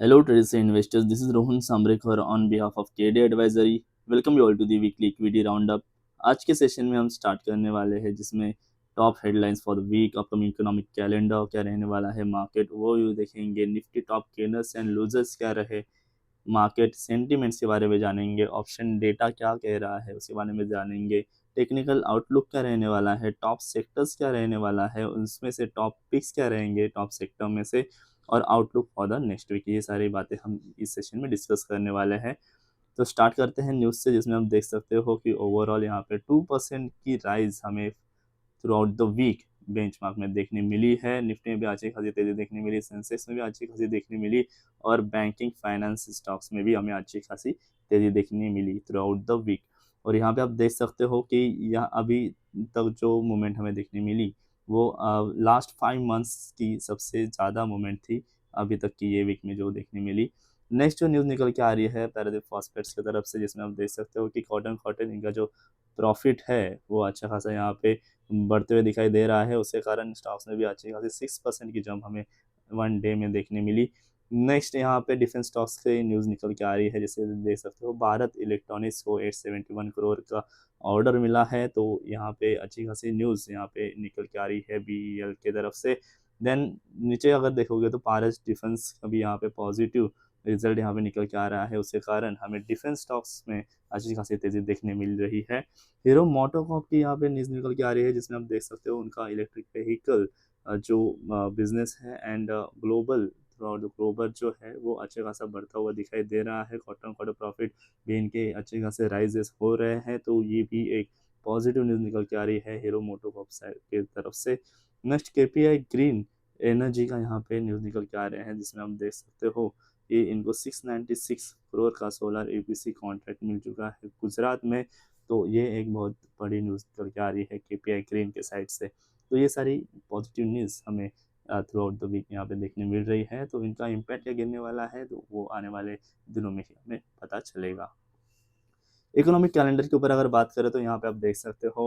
Hello, traders and investors. This is Rohan Samrekar on behalf of KD Advisory. Welcome you all to the weekly equity roundup. आज के session में हम start करने वाले हैं जिसमें top headlines for the week, upcoming economic calendar क्या रहने वाला है, मार्केट वो यू देखेंगे, Nifty top gainers and losers क्या रहे, मार्केट सेंटिमेंट्स के बारे में जानेंगे, ऑप्शन डेटा क्या कह रहा है उसके बारे में जानेंगे, टेक्निकल आउटलुक क्या रहने वाला है, टॉप सेक्टर्स क्या रहने वाला है, उसमें से टॉप पिक्स क्या रहेंगे टॉप सेक्टर में से, और outlook for the next week. ये सारी बातें हम इस सेशन में डिस्कस करने वाले हैं। तो स्टार्ट करते हैं न्यूज़ से, जिसमें हम देख सकते हो कि ओवरऑल यहाँ पे 2% की राइज हमें throughout the week benchmark में देखने मिली है। निफ्टी में भी अच्छी खासी तेजी देखने मिली, सेंसेक्स में भी अच्छी खासी देखने मिली, और बैंकिंग फाइनेंस स्टॉक्स में भी हमें अच्छी खासी तेजी देखने मिली थ्रू आउट द वीक। और यहाँ पे आप देख सकते हो कि यहाँ अभी तक जो मूवमेंट हमें देखने मिली वो लास्ट 5 मंथ्स की सबसे ज़्यादा मूवमेंट थी अभी तक की ये वीक में जो देखने मिली। नेक्स्ट जो न्यूज़ निकल के आ रही है पैरादिप फॉस्फेट्स की तरफ से, जिसमें आप देख सकते हो कि कॉटन कॉटन इनका जो प्रॉफिट है वो अच्छा खासा यहाँ पे बढ़ते हुए दिखाई दे रहा है। उसके कारण स्टॉक्स में भी अच्छी खासी 6% की जंप हमें वन डे में देखने मिली। नेक्स्ट यहाँ पे डिफेंस स्टॉक्स की न्यूज़ निकल के आ रही है, जैसे देख सकते हो भारत इलेक्ट्रॉनिक्स को 871 करोड़ का ऑर्डर मिला है। तो यहाँ पे अच्छी खासी न्यूज़ यहाँ पे निकल के आ रही है बीईएल की तरफ से। देन नीचे अगर देखोगे तो पारस डिफेंस का भी यहाँ पे पॉजिटिव रिजल्ट यहाँ पे निकल के आ रहा है। उसके कारण हमें डिफेंस स्टॉक्स में अच्छी खासी तेज़ी देखने मिल रही है। हीरो मोटोकॉर्प की यहाँ पे न्यूज़ निकल के आ रही है, जिसमें आप देख सकते हो उनका इलेक्ट्रिक व्हीकल जो बिजनेस है and global through out the global जो है वो अच्छे खासा बढ़ता हुआ दिखाई दे रहा है। क्वार्टर क्वार्टर प्रॉफिट भी इनके अच्छे खासे राइजेस हो रहे हैं। तो ये भी एक पॉजिटिव न्यूज़ निकल के आ रही है हीरो मोटोकॉर्प साइड की तरफ से। नेक्स्ट केपीआई ग्रीन एनर्जी का यहाँ पे न्यूज़ निकल के आ रहे हैं, जिसमें आप देख सकते हो कि इनको 696 करोड़ का सोलर एपीसी कॉन्ट्रैक्ट मिल चुका है गुजरात में। तो ये एक बहुत बड़ी न्यूज़ निकल के आ रही है केपीआई ग्रीन के साइड से। तो ये सारी पॉजिटिव न्यूज़ हमें थ्रू आउट द वीक यहाँ पे देखने मिल रही है। तो इनका इम्पैक्ट क्या गिरने वाला है तो वो आने वाले दिनों में ही हमें पता चलेगा। इकोनॉमिक कैलेंडर के ऊपर अगर बात करें तो यहाँ पे आप देख सकते हो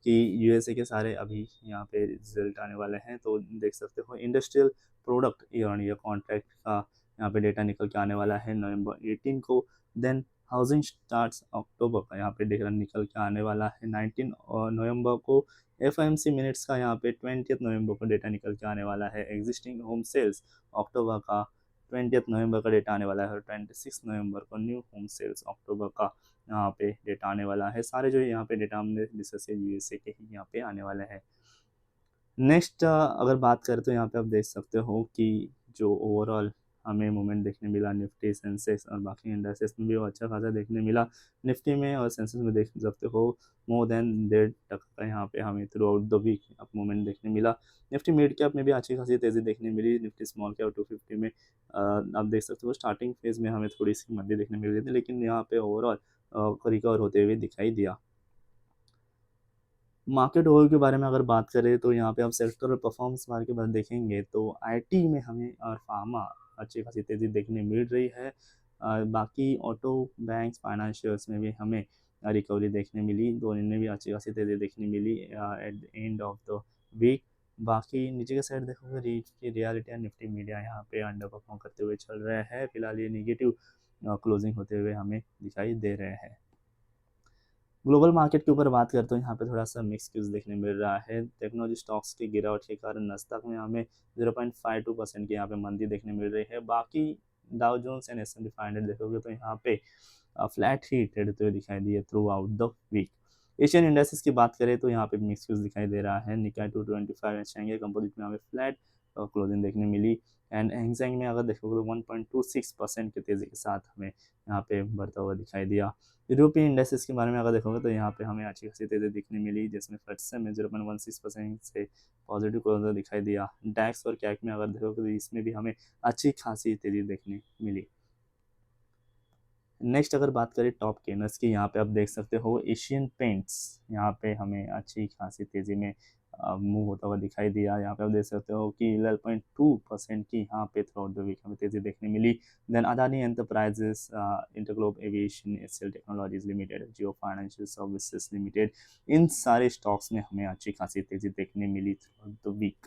कि यूएसए के सारे अभी यहाँ पे रिजल्ट आने वाले हैं। तो देख सकते हो industrial product year on year contract का यहाँ पे डेटा निकल के आने वाला है नवंबर 18 को। देन हाउसिंग स्टार्ट्स अक्टूबर का यहाँ पे डेटा निकल के आने वाला है 19 और नवंबर को। एफएमसी मिनट्स का यहाँ पे 20 नवंबर को डेटा निकल के आने वाला है। एग्जिस्टिंग होम सेल्स अक्टूबर का 20 नवंबर का डेटा आने वाला है, और 26 नवंबर को न्यू होम सेल्स अक्टूबर का यहाँ पे डेटा आने वाला है। सारे जो यहाँ पे डेटा हमने डिस्कस किए यूएसए के ही यहाँ पे आने वाले हैं। नेक्स्ट अगर बात करें तो यहाँ पे आप देख सकते हो कि जो ओवरऑल हमें मूवमेंट देखने मिला निफ्टी सेंसेक्स और बाकी इंडेक्सेस में भी वो अच्छा खासा देखने मिला। निफ्टी में और सेंसेक्स में देख सकते हो मोर देन 1.5% का यहाँ पे हमें throughout the week up movement देखने मिला। निफ्टी मिड कैप में भी अच्छी खासी तेज़ी देखने मिली। निफ्टी स्मॉल कैप 250 में आप देख सकते हो स्टार्टिंग फेज में हमें थोड़ी सी मंदी देखने मिल रही थी, लेकिन यहाँ पे ओवरऑल रिकवर होते हुए दिखाई दिया। मार्केट ओवर के बारे में अगर बात करें तो यहाँ पे आप सेक्टरल परफॉर्मेंस बारे के बाद देखेंगे तो आईटी में हमें और फार्मा अच्छी खासी तेज़ी देखने मिल रही है। बाकी ऑटो बैंक्स फाइनेंशियल्स में भी हमें रिकवरी देखने मिली, दोनों में भी अच्छी खासी तेज़ी देखने मिली at the end of the week. बाकी नीचे के साइड देखोगे रीच की रियलिटी एंड निफ्टी मीडिया यहाँ पे अंडर परफॉर्म करते हुए चल रहे हैं। फिलहाल ये निगेटिव क्लोजिंग होते हुए हमें दिखाई दे रहे हैं। ग्लोबल मार्केट के ऊपर बात करते हैं, यहाँ पे थोड़ा सा मिक्स क्यूज देखने मिल रहा है। टेक्नोलॉजी स्टॉक्स की गिरावट के कारण नास्डॉक में हमें 0.52% की यहाँ पे मंदी देखने मिल रही है। बाकी डाउ जोन्स एंड S&P 500 देखोगे तो यहाँ पे फ्लैट ही ट्रेड होते हुए दिखाई दिए throughout the week. Asian indexes की बात करें तो यहाँ पे मिक्स क्यूज दिखाई दे रहा है। निकाय 225 एंड शेंगे कंपोजिट में हमें फ्लैट क्लोजिंग देखने मिली। एंड हैंगसेंग में अगर देखोगे तो 1.26% की तेज़ी के साथ हमें यहाँ पे बढ़ता हुआ दिखाई दिया। यूरोपियन इंडेक्सेस के बारे में अगर देखोगे तो यहाँ पे हमें अच्छी खासी तेज़ी दिखने मिली, जिसमें फटसे में 0.16% से पॉजिटिव क्लोजर दिखाई दिया। डैक्स और कैक में अगर देखोगे तो इसमें भी हमें अच्छी खासी तेज़ी देखने मिली। नेक्स्ट अगर बात करें टॉप गेनर्स की, यहाँ पे आप देख सकते हो एशियन पेंट्स यहाँ पे हमें अच्छी खासी तेज़ी में मूव होता हुआ दिखाई दिया। यहाँ पे आप देख सकते हो कि 11.2% की यहाँ पे थ्रू आउट द वीक हमें तेज़ी देखने मिली। Then Adani enterprises, InterGlobe aviation, HCL technologies limited, Jio financial services limited, इन सारे स्टॉक्स में हमें अच्छी खासी तेज़ी देखने मिली throughout the week.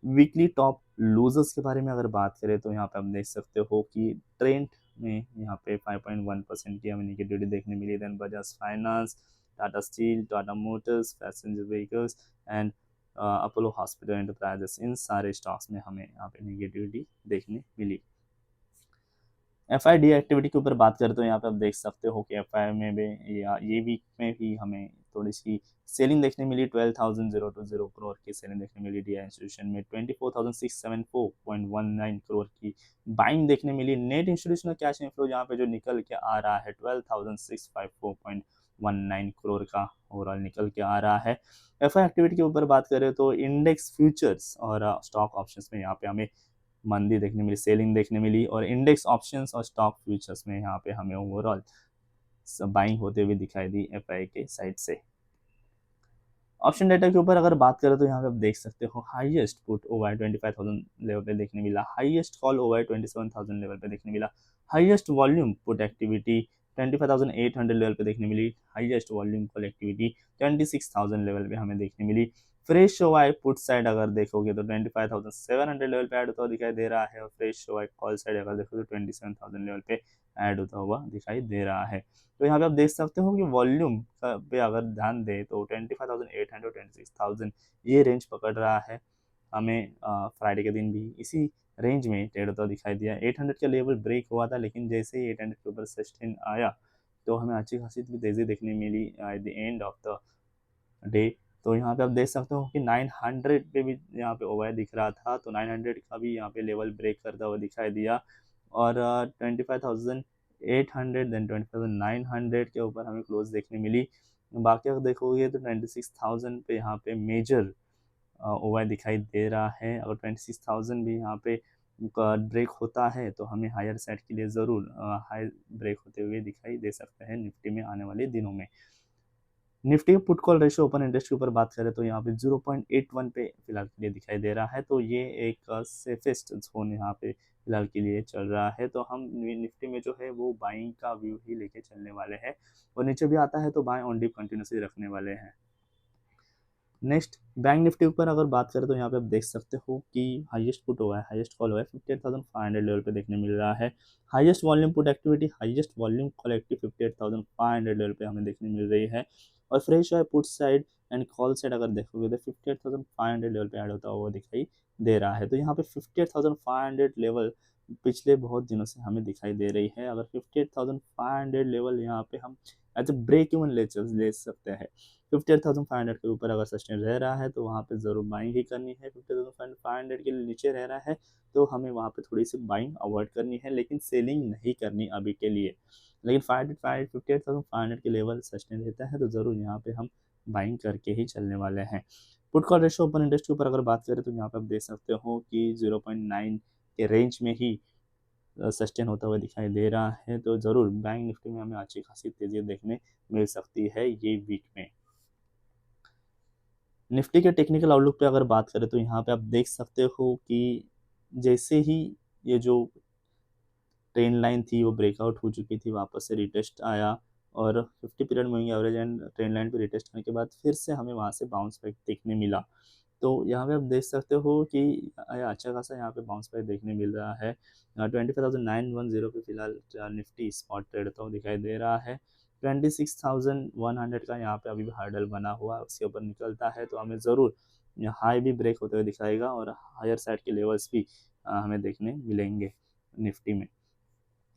Weekly top losers के बारे में अगर बात करें तो यहाँ पे आप देख सकते हो कि ट्रेंड में यहाँ पे 5.1% की हमें निगेटिविटी देखने मिली। Then Bajaj finance, Tata steel, Tata motors, passenger vehicles and Apollo hospital enterprises, इन सारे स्टॉक्स में हमें यहाँ पे निगेटिविटी देखने मिली। FID एक्टिविटी के ऊपर बात करें तो यहाँ पे आप देख सकते हो कि FI में भी ये वीक में भी हमें थोड़ी सी सेलिंग देखने मिली। 12,020 करोड़ की सेलिंग देखने मिली। DI इंस्टीट्यूशन में 24,674.19 करोड़ की बाइंग देखने मिली। नेट इंस्टीट्यूशनल कैश इनफ्लो यहाँ पे जो निकल के आ रहा है 12,654.19 करोड़ का ओवरऑल निकल के आ रहा है। FI एक्टिविटी के ऊपर बात करें तो इंडेक्स फ्यूचर्स और स्टॉक ऑप्शंस में यहाँ पे हमें मंदी देखने मिली, सेलिंग देखने मिली। और इंडेक्स ऑप्शंस और स्टॉक फ्यूचर्स में यहाँ पे हमें ओवरऑल बाइंग होते हुए दिखाई दी FI के साइड से। ऑप्शन डेटा के ऊपर अगर बात करें तो यहाँ पे आप देख सकते हो हाईएस्ट पुट ओवर 25,000 लेवल पे देखने मिला, हाईएस्ट कॉल ओवर 27,000 लेवल पे देखने मिला, highest volume put activity 25,800 level पे देखने मिली, highest volume call activity 26,000 level पे हमें देखने मिली। फ्रेश ओवाई पुट साइड अगर देखोगे तो 25,700 लेवल पे ऐड होता हुआ दिखाई दे रहा है, और फ्रेश ओवाई कॉल साइड अगर देखोगे तो 27,000 लेवल पे ऐड होता हुआ दिखाई दे रहा है। तो यहाँ पे आप देख सकते हो कि वॉल्यूम पे अगर ध्यान दें तो 25,800 26,000 ये रेंज पकड़ रहा है। हमें फ्राइडे के दिन भी इसी रेंज में ट्रेड होता दिखाई दिया। 800 का लेवल ब्रेक हुआ था, लेकिन जैसे ही 800 के ऊपर सस्टेन आया तो हमें अच्छी खासी तेज़ी देखने मिली at the end of the day. तो यहाँ पे आप देख सकते हो कि 900 पे भी यहाँ पे ओवर दिख रहा था, तो 900 का भी यहाँ पे लेवल ब्रेक करता हुआ दिखाई दिया। और 25,800 देन 25,900 के ऊपर हमें क्लोज देखने मिली। बाकी अगर देखोगे तो 26,000 पे यहाँ पे मेजर ओवर दिखाई दे रहा है। अगर 26,000 भी यहाँ पे ब्रेक होता है तो हमें हायर साइड के लिए ज़रूर हाई ब्रेक होते हुए दिखाई दे सकते हैं निफ्टी में आने वाले दिनों में। निफ्टी का put call ratio open interest के ऊपर बात करें तो यहाँ पे 0.81 पे फिलहाल के लिए दिखाई दे रहा है, तो ये एक सेफेस्ट जोन यहाँ पे फिलहाल के लिए चल रहा है। तो हम निफ्टी में जो है वो बाइंग का व्यू ही लेके चलने वाले हैं, और नीचे भी आता है तो बाय ऑन डिप कंटिन्यूसली रखने वाले हैं। नेक्स्ट बैंक निफ्टी ऊपर अगर बात करें तो यहाँ पे आप देख सकते हो कि हाईएस्ट पुट हुआ है, हाईएस्ट कॉल हुआ है 58,500 लेवल पे देखने मिल रहा है। Highest volume put activity, highest volume call active 58,500 level पे हमें देखने मिल रही है। और फ्रेश है put side and call side अगर देखोगे तो 58,500 लेवल पे ऐड होता हुआ दिखाई दे रहा है। तो यहाँ पे 58,500 लेवल पिछले बहुत दिनों से हमें दिखाई दे रही है। अगर 58,500 लेवल यहाँ पे हम एज ए ब्रेक इवन ले सकते हैं। 58,500 के ऊपर अगर सस्टेन रह रहा है तो वहाँ पे ज़रूर बाइंग ही करनी है। 58,500 के नीचे रह रहा है तो हमें वहाँ पे थोड़ी सी बाइंग अवॉइड करनी है, लेकिन सेलिंग नहीं करनी अभी के लिए। लेकिन 58,500 के लेवल सस्टेन रहता है तो ज़रूर यहाँ पे हम बाइंग करके ही चलने वाले हैं। Put call ratio open interest के ऊपर अगर बात करें तो यहाँ पे आप देख सकते हो कि 0.9 के रेंज में ही सस्टेन होता हुआ दिखाई दे रहा है। तो ज़रूर बैंक निफ्टी में हमें अच्छी खासी तेज़ी देखने मिल सकती है ये वीक में। निफ्टी के टेक्निकल आउटलुक पे अगर बात करें तो यहाँ पे आप देख सकते हो कि जैसे ही ये जो ट्रेंड लाइन थी वो ब्रेकआउट हो चुकी थी, वापस से रिटेस्ट आया, और 50 period moving average and trend line पे रिटेस्ट करने के बाद फिर से हमें वहाँ से बाउंस बैक देखने मिला। तो यहाँ पे आप देख सकते हो कि अच्छा खासा यहाँ पे बाउंस बैक देखने मिल रहा है। 25,910 पे फिलहाल निफ्टी स्पॉट ट्रेड होता हुआ दिखाई दे रहा है। 26,100 का यहाँ पे अभी भी हार्डल बना हुआ है, उसके ऊपर निकलता है तो हमें ज़रूर हाई भी ब्रेक होते हुए दिखाएगा, और हायर साइड के लेवल्स भी हमें देखने मिलेंगे निफ्टी में।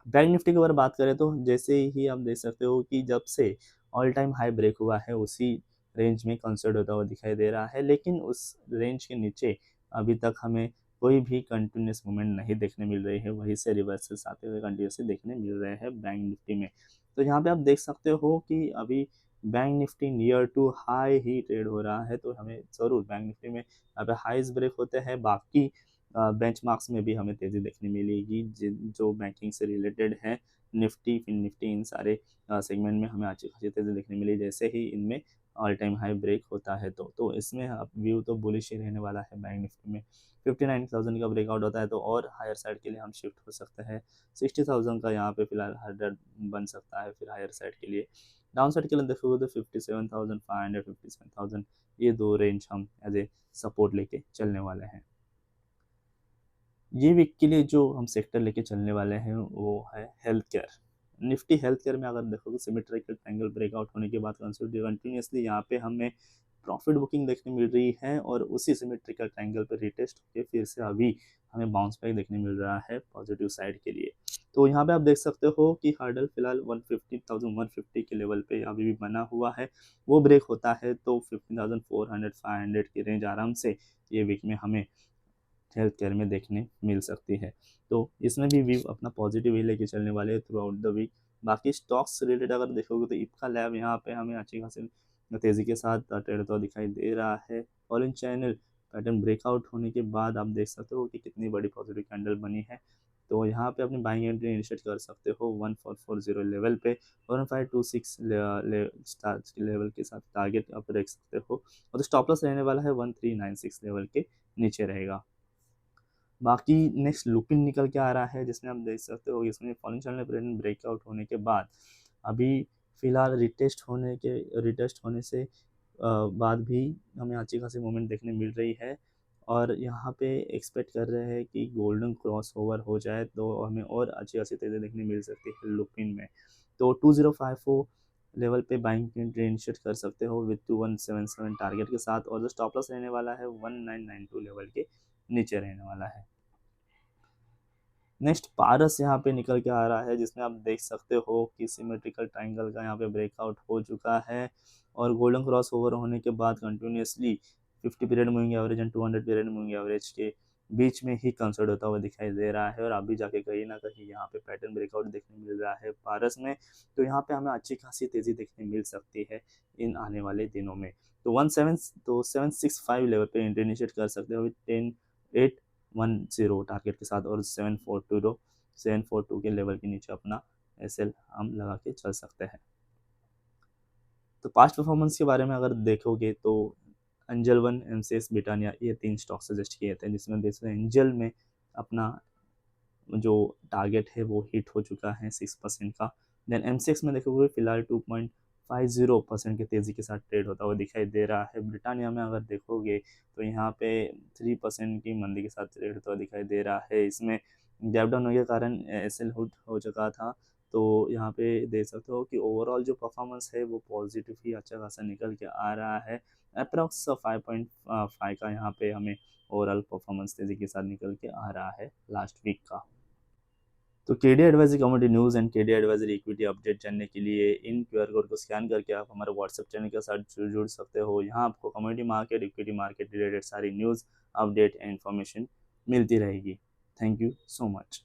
बैंक निफ्टी की अगर बात करें तो जैसे ही आप देख सकते हो कि जब से ऑल टाइम हाई ब्रेक हुआ है उसी रेंज में कंसर्ट होता हुआ दिखाई दे रहा है, लेकिन उस रेंज के नीचे अभी तक हमें कोई भी कंटिन्यूस मूवमेंट नहीं देखने मिल रही है, वहीं से रिवर्सेस आते हुए कंटिन्यूसली देखने मिल रहे हैं बैंक निफ्टी में। तो यहाँ पे आप देख सकते हो कि अभी bank Nifty near to high ही ट्रेड हो रहा है, तो हमें ज़रूर बैंक निफ्टी में यहाँ पे हाइज ब्रेक होते हैं। बाकी बेंचमार्क्स में भी हमें तेज़ी देखने मिलेगी जो बैंकिंग से रिलेटेड है। निफ्टी, फिन निफ्टी, इन सारे सेगमेंट में हमें अच्छी खासी तेज़ी देखने मिली जैसे ही इनमें ऑल टाइम हाई ब्रेक होता है। तो इसमें अब व्यू तो बुलिश ही रहने वाला है बैंक निफ्टी में। 59,000 का ब्रेकआउट होता है तो और हायर साइड के लिए हम शिफ्ट हो सकते हैं। 60,000 का यहाँ पे फिलहाल हर्डल बन सकता है फिर हायर साइड के लिए। डाउन साइड के लिए देखोगे तो 57,500 57,000 ये दो रेंज हम एज ए सपोर्ट लेके चलने वाले हैं। ये वीक के लिए जो हम सेक्टर लेके चलने वाले हैं वो है health care. Nifty health care में अगर देखोगे सिमेट्रिकल ट्रायंगल ब्रेकआउट होने के बाद कंटिन्यूसली यहाँ पे हमें प्रॉफिट बुकिंग देखने मिल रही है और उसी सिमेट्रिकल ट्रायंगल पे रिटेस्ट होकर फिर से अभी हमें बाउंस बैक देखने मिल रहा है पॉजिटिव साइड के लिए। तो यहाँ पे आप देख सकते हो कि हार्डल फिलहाल 150,150 के लेवल पे अभी भी बना हुआ है। वो ब्रेक होता है तो 15,400 500 की रेंज आराम से ये वीक में हमें हेल्थ केयर में देखने मिल सकती है। तो इसमें भी व्यू अपना पॉजिटिव ही लेके चलने वाले हैं थ्रू आउट द वीक। बाकी स्टॉक्स से रिलेटेड अगर देखोगे तो इप्का लैब यहाँ पे हमें अच्छी खासी तेज़ी के साथ ट्रेड हुआ दिखाई दे रहा है। ऑरेंज चैनल पैटर्न ब्रेकआउट होने के बाद आप देख सकते हो कि कितनी बड़ी पॉजिटिव कैंडल बनी है। तो यहाँ पे अपनी बाइंग एंट्री इनिशिएट कर सकते हो 1440 लेवल पे और 1526 लेवल के साथ टारगेट आप रख सकते हो और स्टॉप लॉस रहने वाला है 1396 लेवल के नीचे रहेगा। बाकी नेक्स्ट लुपिन निकल के आ रहा है जिसमें आप देख सकते हो इसमें फॉलिंग चैनल पैटर्न ब्रेकआउट होने के बाद अभी फिलहाल रिटेस्ट होने से बाद भी हमें अच्छी खासी मूवमेंट देखने मिल रही है और यहाँ पे एक्सपेक्ट कर रहे हैं कि गोल्डन क्रॉस ओवर हो जाए तो हमें और अच्छी खासी तेज़ी देखने मिल सकती है लुपिन में। तो 2054 लेवल पे बाइंग एंट्री इनिशिएट कर सकते हो विथ 2177 टारगेट के साथ और जो स्टॉप लॉस रहने वाला है 1992 लेवल के नीचे रहने वाला है। नेक्स्ट पारस यहाँ पे निकल के आ रहा है जिसमें आप देख सकते हो कि सिमेट्रिकल ट्रायंगल का यहाँ पे ब्रेकआउट हो चुका है और गोल्डन क्रॉस ओवर होने के बाद continuously 50 period moving average and 200 period moving average के बीच में ही कंसर्ट होता हुआ दिखाई दे रहा है और अभी जाके कहीं ना कहीं यहाँ पे पैटर्न ब्रेकआउट देखने मिल रहा है पारस में। तो यहाँ पे हमें अच्छी खासी तेज़ी देखने मिल सकती है इन आने वाले दिनों में। तो 765 लेवल पे एंट्री इनिशिएट कर सकते हो 10 टारगेट के साथ और 742 के लेवल के नीचे अपना एसएल हम लगा के चल सकते हैं। तो पास्ट परफॉर्मेंस के बारे में अगर देखोगे तो एंजल वन, एमसीएक्स, ब्रिटानिया ये 3 स्टॉक सजेस्ट किए थे जिसमें देखो एंजल में अपना जो टारगेट है वो हिट हो चुका है 6% का। देन एमसीएक्स में देखोगे फिलहाल 2.50% की तेज़ी के साथ ट्रेड होता हुआ दिखाई दे रहा है। ब्रिटानिया में अगर देखोगे तो यहाँ पे 3% की मंदी के साथ ट्रेड होता हुआ दिखाई दे रहा है। इसमें गैप डाउन होने के कारण एसएल हुड हो चुका था। तो यहाँ पे देख सकते हो कि ओवरऑल जो परफॉर्मेंस है वो पॉजिटिव ही अच्छा खासा निकल के आ रहा है। अप्रॉक्स 5.5 का यहाँ पे हमें ओवरऑल परफॉर्मेंस तेज़ी के साथ निकल के आ रहा है लास्ट वीक का। तो KD advisory community news and KD advisory equity update जानने के लिए इन क्यूआर कोड को स्कैन करके आप हमारे व्हाट्सएप चैनल के साथ जुड़ सकते हो। यहाँ आपको community market, equity market related सारी न्यूज़, अपडेट एंड इन्फॉर्मेशन मिलती रहेगी। Thank you so much.